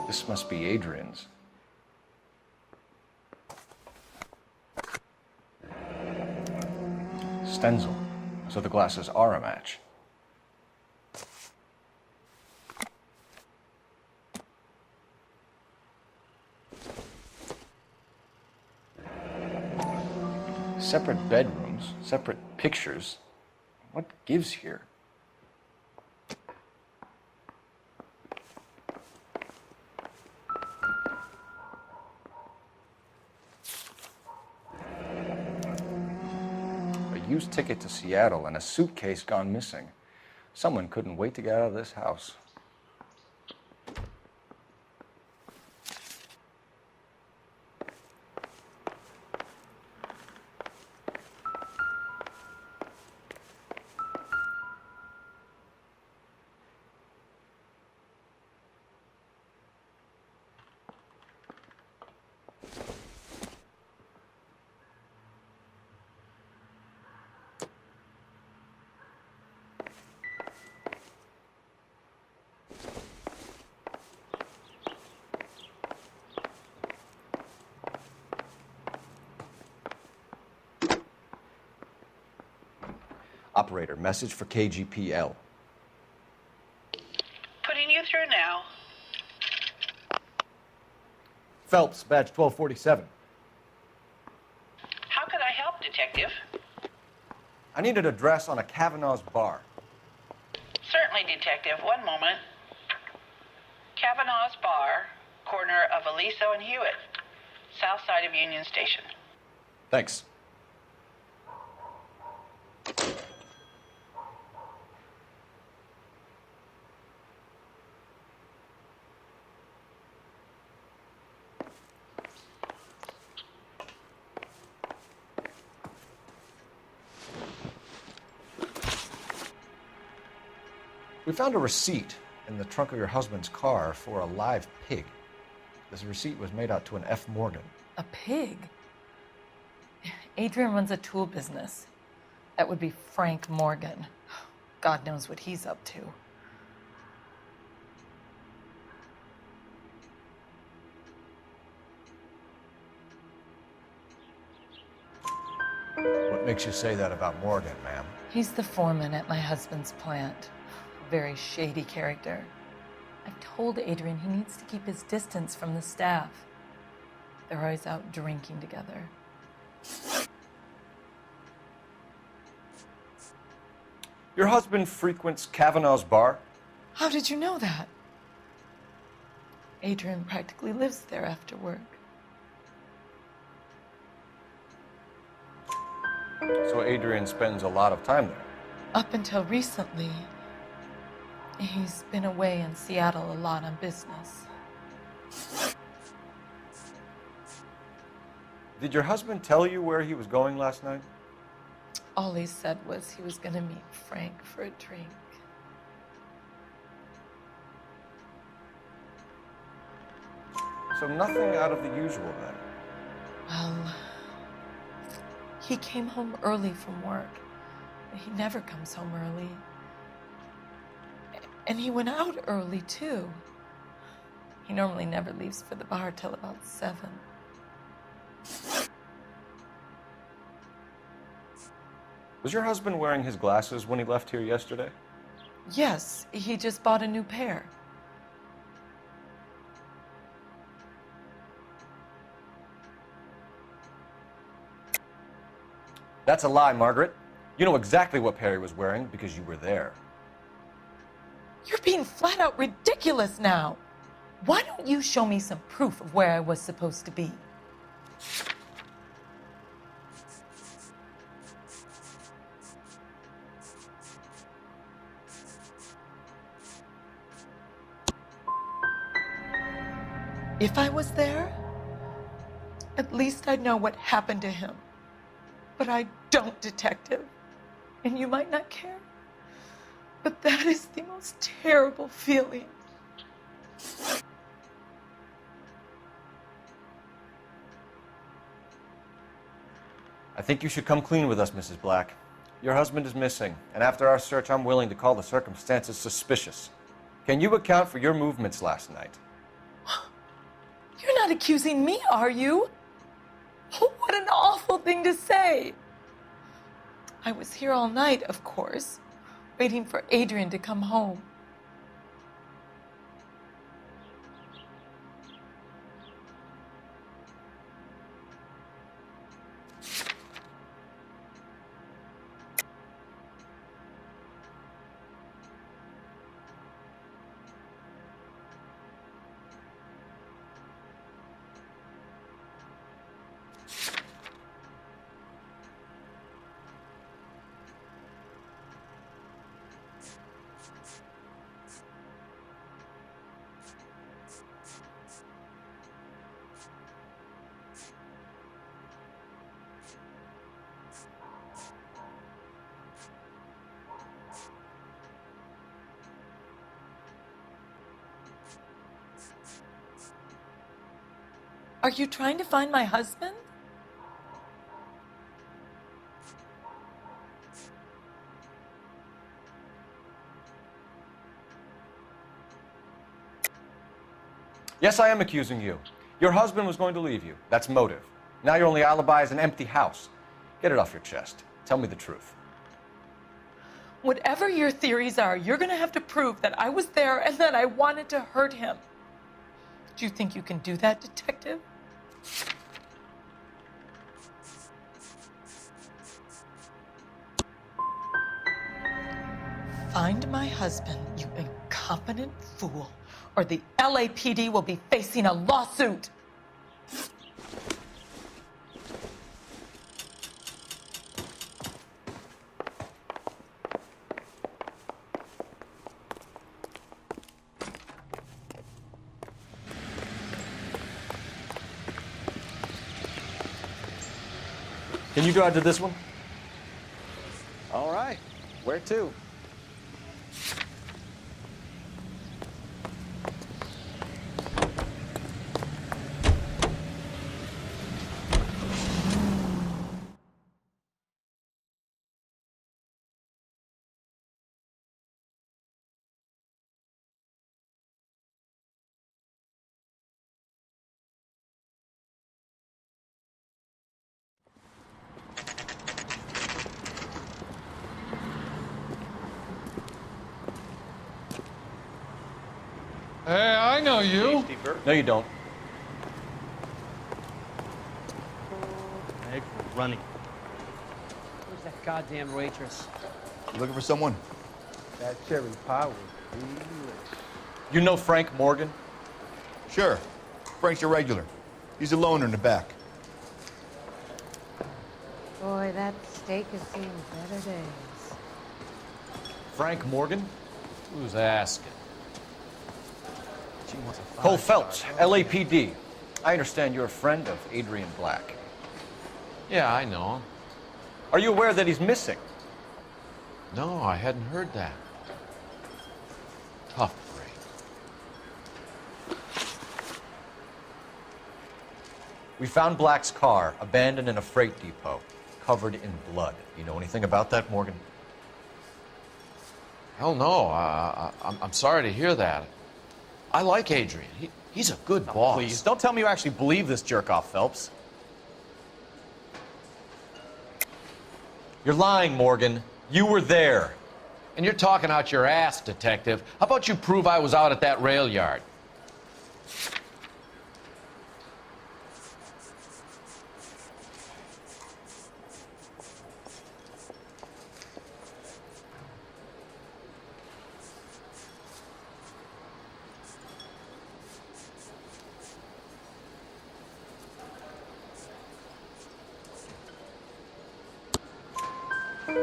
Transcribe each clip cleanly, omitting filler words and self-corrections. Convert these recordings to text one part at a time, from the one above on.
This must be Adrian's. Stenzel. So the glasses are a match. Separate bedrooms, separate pictures. What gives here? A used ticket to Seattle and a suitcase gone missing. Someone couldn't wait to get out of this house. Operator, message for KGPL. Putting you through now. Phelps, badge 1247. How could I help, Detective? I need an address on a Kavanaugh's bar. Certainly, Detective. One moment. Kavanaugh's Bar, corner of Aliso and Hewitt, south side of Union Station. Thanks. We found a receipt in the trunk of your husband's car for a live pig. This receipt was made out to an F. Morgan. A pig? Adrian runs a tool business. That would be Frank Morgan. God knows what he's up to. What makes you say that about Morgan, ma'am? He's the foreman at my husband's plant. Very shady character. I've told Adrian he needs to keep his distance from the staff. They're always out drinking together. Your husband frequents Kavanaugh's bar? How did you know that? Adrian practically lives there after work. So Adrian spends a lot of time there? Up until recently, he's been away in Seattle a lot on business. Did your husband tell you where he was going last night? All he said was he was going to meet Frank for a drink. So nothing out of the usual then? Well, he came home early from work. He never comes home early. And he went out early, too. He normally never leaves for the bar till about 7. Was your husband wearing his glasses when he left here yesterday? Yes, he just bought a new pair. That's a lie, Margaret. You know exactly what pair he was wearing because you were there. You're being flat out ridiculous now. Why don't you show me some proof of where I was supposed to be? If I was there, at least I'd know what happened to him. But I don't, Detective. And you might not care, but that is the most terrible feeling. I think you should come clean with us, Mrs. Black. Your husband is missing, and after our search, I'm willing to call the circumstances suspicious. Can you account for your movements last night? not accusing me, are you? What an awful thing to say. I was here all night, of course, waiting for Adrian to come home. Are you trying to find my husband? Yes, I am accusing you. Your husband was going to leave you. That's motive. Now your only alibi is an empty house. Get it off your chest. Tell me the truth. Whatever your theories are, you're going to have to prove that I was there and that I wanted to hurt him. Do you think you can do that, detective? Find my husband, you incompetent fool, or the LAPD will be facing a lawsuit. Can you drive to this one? All right. Where to? Hey, I know you. No, you don't. Thanks for running. Where's that goddamn waitress? You looking for someone? That cherry pie was delicious. You know Frank Morgan? Sure. Frank's a regular. He's a loner in the back. Boy, that steak has seen better days. Frank Morgan? Who's asking? Cole Phelps, LAPD. I understand you're a friend of Adrian Black. Yeah, I know him. Are you aware that he's missing? No, I hadn't heard that. Tough break. We found Black's car abandoned in a freight depot, covered in blood. You know anything about that, Morgan? Hell no. I'm sorry to hear that. I like Adrian. He's a good boss. Please, don't tell me you actually believe this jerk-off, Phelps. You're lying, Morgan. You were there. And you're talking out your ass, detective. How about you prove I was out at that rail yard?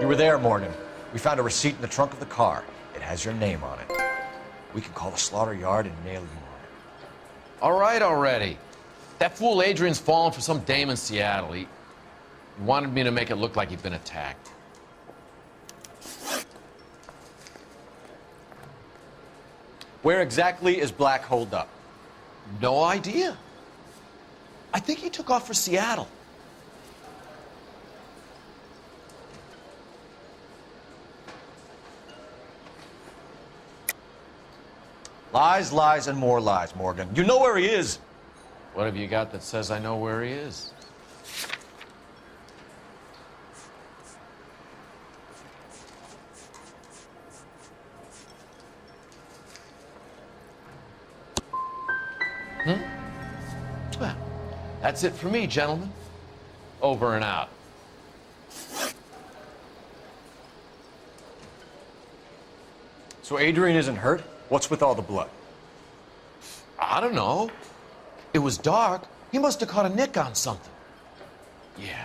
You were there, Morgan. We found a receipt in the trunk of the car. It has your name on it. We can call the slaughter yard and nail you on it. All right already. That fool Adrian's fallen for some dame in Seattle. He wanted me to make it look like he'd been attacked. Where exactly is Black holed up? No idea. I think he took off for Seattle. Lies, lies, and more lies, Morgan. You know where he is. What have you got that says I know where he is? Well, that's it for me, gentlemen. Over and out. So Adrian isn't hurt? What's with all the blood? I don't know. It was dark. He must have caught a nick on something. Yeah.